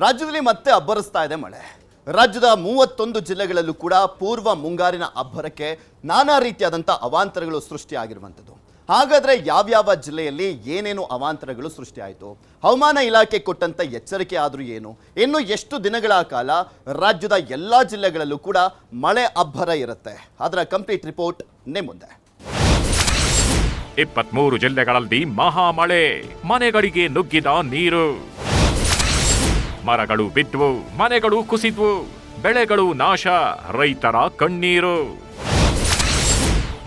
ರಾಜ್ಯದಲ್ಲಿ ಮತ್ತೆ ಅಬ್ಬರಿಸ್ತಾ ಇದೆ ಮಳೆ. ರಾಜ್ಯದ 31 ಜಿಲ್ಲೆಗಳಲ್ಲೂ ಕೂಡ ಪೂರ್ವ ಮುಂಗಾರಿನ ಅಬ್ಬರಕ್ಕೆ ನಾನಾ ರೀತಿಯಾದಂಥ ಅವಾಂತರಗಳು ಸೃಷ್ಟಿಯಾಗಿರುವಂಥದ್ದು. ಹಾಗಾದರೆ ಯಾವ್ಯಾವ ಜಿಲ್ಲೆಯಲ್ಲಿ ಏನೇನು ಅವಾಂತರಗಳು ಸೃಷ್ಟಿಯಾಯಿತು, ಹವಾಮಾನ ಇಲಾಖೆ ಕೊಟ್ಟಂಥ ಎಚ್ಚರಿಕೆ ಆದರೂ ಏನು, ಇನ್ನು ಎಷ್ಟು ದಿನಗಳ ಕಾಲ ರಾಜ್ಯದ ಎಲ್ಲ ಜಿಲ್ಲೆಗಳಲ್ಲೂ ಕೂಡ ಮಳೆ ಅಬ್ಬರ ಇರುತ್ತೆ, ಅದರ ಕಂಪ್ಲೀಟ್ ರಿಪೋರ್ಟ್ ನಿಮ್ಮ ಮುಂದೆ. 23 ಜಿಲ್ಲೆಗಳಲ್ಲಿ ಮಹಾಮಳೆ, ಮನೆಗಳಿಗೆ ನುಗ್ಗಿದ ನೀರು, ಮರಗಳು ಬಿದ್ವು, ಮನೆಗಳು ಕುಸಿದ್ವು, ಬೆಳೆಗಳು ನಾಶ, ರೈತರ ಕಣ್ಣೀರು.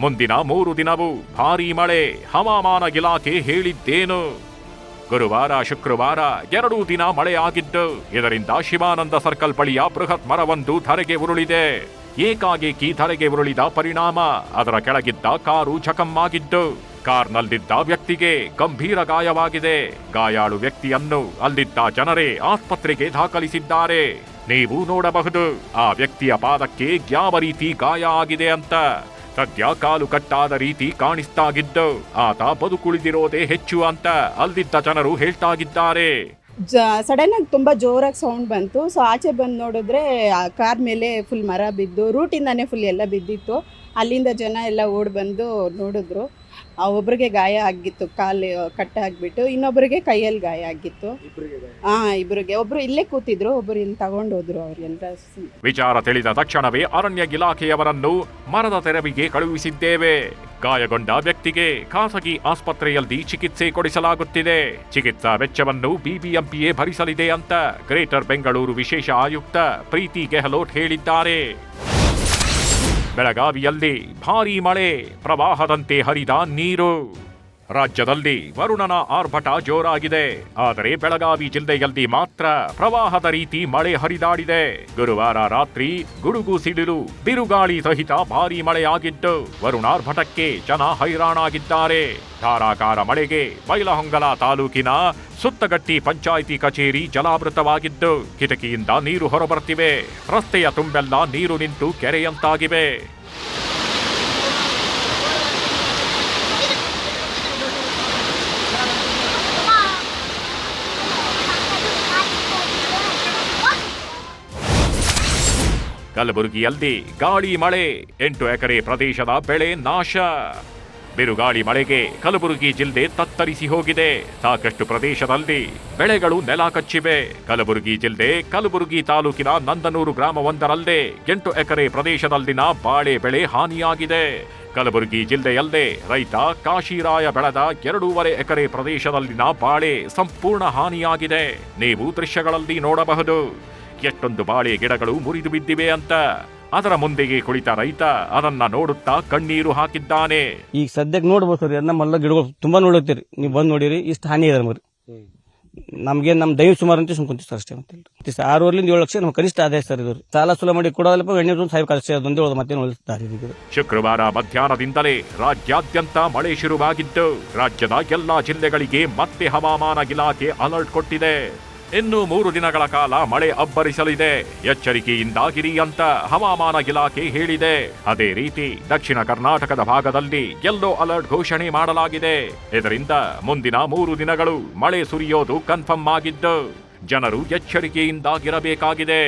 ಮುಂದಿನ 3 ದಿನವೂ ಭಾರೀ ಮಳೆ, ಹವಾಮಾನ ಇಲಾಖೆ ಹೇಳಿದ್ದೇನು? ಗುರುವಾರ ಶುಕ್ರವಾರ 2 ದಿನ ಮಳೆ ಆಗಿದ್ದು, ಇದರಿಂದ ಶಿವಾನಂದ ಸರ್ಕಲ್ ಬಳಿಯ ಬೃಹತ್ ಮರವೊಂದು ಧರೆಗೆ ಉರುಳಿದೆ. ಏಕಾಏಕಿ ಧರೆಗೆ ಉರುಳಿದ ಪರಿಣಾಮ ಅದರ ಕೆಳಗಿದ್ದ ಕಾರು ಜಖಮ್ಮಾಗಿದ್ದು, ಕಾರ್ನಲ್ಲಿದ್ದ ವ್ಯಕ್ತಿಗೆ ಗಂಭೀರ ಗಾಯವಾಗಿದೆ. ಗಾಯಾಳು ವ್ಯಕ್ತಿಯನ್ನು ಅಲ್ಲಿದ್ದ ಜನರೇ ಆಸ್ಪತ್ರೆಗೆ ದಾಖಲಿಸಿದ್ದಾರೆ. ನೀವು ನೋಡಬಹುದು ಆ ವ್ಯಕ್ತಿಯ ಪಾದಕ್ಕೆ ಯಾವ ರೀತಿ ಗಾಯ ಆಗಿದೆ ಅಂತ. ಸದ್ಯ ಕಾಲು ಕಟ್ಟಾದ ರೀತಿ ಕಾಣಿಸ್ತಾಗಿದ್ದು, ಆತ ಬದುಕುಳಿದಿರೋದೇ ಹೆಚ್ಚು ಅಂತ ಅಲ್ಲಿದ್ದ ಜನರು ಹೇಳ್ತಾಗಿದ್ದಾರೆ. ಸಡನ್ ಆಗಿ ತುಂಬ ಜೋರಾಗಿ ಸೌಂಡ್ ಬಂತು. ಸೊ ಆಚೆ ಬಂದು ನೋಡಿದ್ರೆ ಆ ಕಾರ್ ಮೇಲೆ ಫುಲ್ ಮರ ಬಿದ್ದು, ರೂಟಿಂದಾನೇ ಫುಲ್ ಎಲ್ಲ ಬಿದ್ದಿತ್ತು. ಅಲ್ಲಿಂದ ಜನ ಎಲ್ಲ ಓಡಿ ಬಂದು ನೋಡಿದ್ರು. ಒಬ್ರಿಗೆ ಗಾಯ ಆಗಿತ್ತು, ಕಾಲು ಕಟ್ಟಾಗ್ಬಿಟ್ಟು, ಇನ್ನೊಬ್ಬರಿಗೆ ಕೈಯಲ್ಲಿ ಗಾಯ ಆಗಿತ್ತು. ಇಬ್ಬರಿಗೆ, ಒಬ್ರು ಇಲ್ಲೇ ಕೂತಿದ್ರು, ಒಬ್ರು ಇಲ್ಲಿ ತಗೊಂಡೋದ್ರು. ಅವ್ರಿಗೆಲ್ಲ ವಿಚಾರ ತಿಳಿದ ತಕ್ಷಣವೇ ಅರಣ್ಯ ಇಲಾಖೆಯವರನ್ನು ಮರದ ತೆರವಿಗೆ ಕಳುಹಿಸಿದ್ದೇವೆ. ಗಾಯಗೊಂಡ ವ್ಯಕ್ತಿಗೆ ಖಾಸಗಿ ಆಸ್ಪತ್ರೆಯಲ್ಲಿ ಚಿಕಿತ್ಸೆ ಕೊಡಿಸಲಾಗುತ್ತಿದೆ. ಚಿಕಿತ್ಸಾ ವೆಚ್ಚವನ್ನು ಬಿಬಿಎಂಪಿಯೇ ಭರಿಸಲಿದೆ ಅಂತ ಗ್ರೇಟರ್ ಬೆಂಗಳೂರು ವಿಶೇಷ ಆಯುಕ್ತ ಪ್ರೀತಿ ಗೆಹ್ಲೋಟ್ ಹೇಳಿದ್ದಾರೆ. ಬೆಳಗಾವಿಯಲ್ಲಿ ಭಾರೀ ಮಳೆ, ಪ್ರವಾಹದಂತೆ ಹರಿದ ನೀರು. ರಾಜ್ಯದಲ್ಲಿ ವರುಣನ ಆರ್ಭಟ ಜೋರಾಗಿದೆ. ಆದರೆ ಬೆಳಗಾವಿ ಜಿಲ್ಲೆಯಲ್ಲಿ ಮಾತ್ರ ಪ್ರವಾಹದ ರೀತಿ ಮಳೆ ಹರಿದಾಡಿದೆ. ಗುರುವಾರ ರಾತ್ರಿ ಗುಡುಗು ಸಿಡಿಲು, ಬಿರುಗಾಳಿ ಸಹಿತ ಭಾರೀ ಮಳೆಯಾಗಿದ್ದು, ವರುಣಾರ್ಭಟಕ್ಕೆ ಜನ ಹೈರಾಣಾಗಿದ್ದಾರೆ. ಧಾರಾಕಾರ ಮಳೆಗೆ ಬೈಲಹೊಂಗಲ ತಾಲೂಕಿನ ಸುತ್ತಗಟ್ಟಿ ಪಂಚಾಯಿತಿ ಕಚೇರಿ ಜಲಾವೃತವಾಗಿದ್ದು, ಕಿಟಕಿಯಿಂದ ನೀರು ಹೊರಬರ್ತಿವೆ. ರಸ್ತೆಯ ತುಂಬೆಲ್ಲ ನೀರು ನಿಂತು ಕೆರೆಯಂತಾಗಿವೆ. ಕಲಬುರಗಿಯಲ್ಲಿ ಗಾಳಿ ಮಳೆ, 8 ಎಕರೆ ಪ್ರದೇಶದ ಬೆಳೆ ನಾಶ. ಬಿರುಗಾಳಿ ಮಳೆಗೆ ಕಲಬುರಗಿ ಜಿಲ್ಲೆ ತತ್ತರಿಸಿ ಹೋಗಿದೆ. ಸಾಕಷ್ಟು ಪ್ರದೇಶದಲ್ಲಿ ಬೆಳೆಗಳು ನೆಲ ಕಚ್ಚಿವೆ. ಕಲಬುರಗಿ ಜಿಲ್ಲೆ ಕಲಬುರಗಿ ತಾಲೂಕಿನ ನಂದನೂರು ಗ್ರಾಮವೊಂದರಲ್ಲೇ 8 ಎಕರೆ ಪ್ರದೇಶದಲ್ಲಿನ ಬಾಳೆ ಬೆಳೆ ಹಾನಿಯಾಗಿದೆ. ಕಲಬುರಗಿ ಜಿಲ್ಲೆಯಲ್ಲೇ ರೈತ ಕಾಶಿರಾಯ ಬೆಳೆದ 2.5 ಎಕರೆ ಪ್ರದೇಶದಲ್ಲಿನ ಬಾಳೆ ಸಂಪೂರ್ಣ ಹಾನಿಯಾಗಿದೆ. ನೀವು ದೃಶ್ಯಗಳಲ್ಲಿ ನೋಡಬಹುದು ಎಷ್ಟೊಂದು ಬಾಳೆ ಗಿಡಗಳು ಮುರಿದು ಬಿದ್ದಿವೆ ಅಂತ. ಅದರ ಮುಂದೆಗೆ ಕುಳಿತ ರೈತ ಅದನ್ನ ನೋಡುತ್ತಾ ಕಣ್ಣೀರು ಹಾಕಿದ್ದಾನೆ. ಈಗ ಸದ್ಯಕ್ಕೆ ನೋಡ್ಬೋದು ಸರ್, ನಮ್ಮೆಲ್ಲ ಗಿಡಗಳು ತುಂಬಾ ನೋಡುತ್ತೀರಿ, ನೀವು ಬಂದು ನೋಡಿರಿ, ಇಷ್ಟು ಹಾನಿ ಇದೆ ಮರಿ. ನಮ್ಗೆ ನಮ್ ದೈವ ಸುಮಾರು ಅಂತ ಸುಮ್ಕೊಂತೀವಿ ಸರ್, ಅಷ್ಟೇ. ಮತ್ತೆ 6 7 ಲಕ್ಷ ನಮ್ಮ ಕನಿಷ್ಠ ಆದಾಯ ಸರ್. ಇದು ಸಾಲ ಸುಲ ಮಾಡಿ ಕೊಡೋದಲ್ಪ ಎಣ್ಣೆ ಸಾಹೇಬ್ ಅಷ್ಟೇ, ಅದೊಂದೇ ಮತ್ತೇನು ಉಳಿಸ್ತಾರೆ. ಶುಕ್ರವಾರ ಮಧ್ಯಾಹ್ನದಿಂದಲೇ ರಾಜ್ಯಾದ್ಯಂತ ಮಳೆ ಶುರುವಾಗಿದ್ದು, ರಾಜ್ಯದ ಎಲ್ಲಾ ಜಿಲ್ಲೆಗಳಿಗೆ ಮತ್ತೆ ಹವಾಮಾನ ಇಲಾಖೆ ಅಲರ್ಟ್ ಕೊಟ್ಟಿದೆ. ಇನ್ನು 3 ದಿನಗಳ ಕಾಲ ಮಳೆ ಅಬ್ಬರಿಸಲಿದೆ. ಎಚ್ಚರಿಕೆಯಿಂದಾಗಿರಿ ಅಂತ ಹವಾಮಾನ ಇಲಾಖೆ ಹೇಳಿದೆ. ಅದೇ ರೀತಿ ದಕ್ಷಿಣ ಕರ್ನಾಟಕದ ಭಾಗದಲ್ಲಿ ಯೆಲ್ಲೋ ಅಲರ್ಟ್ ಘೋಷಣೆ ಮಾಡಲಾಗಿದೆ. ಇದರಿಂದ ಮುಂದಿನ 3 ದಿನಗಳು ಮಳೆ ಸುರಿಯೋದು ಕನ್ಫರ್ಮ್ ಆಗಿದ್ದು, ಜನರು ಎಚ್ಚರಿಕೆಯಿಂದಾಗಿರಬೇಕಾಗಿದೆ.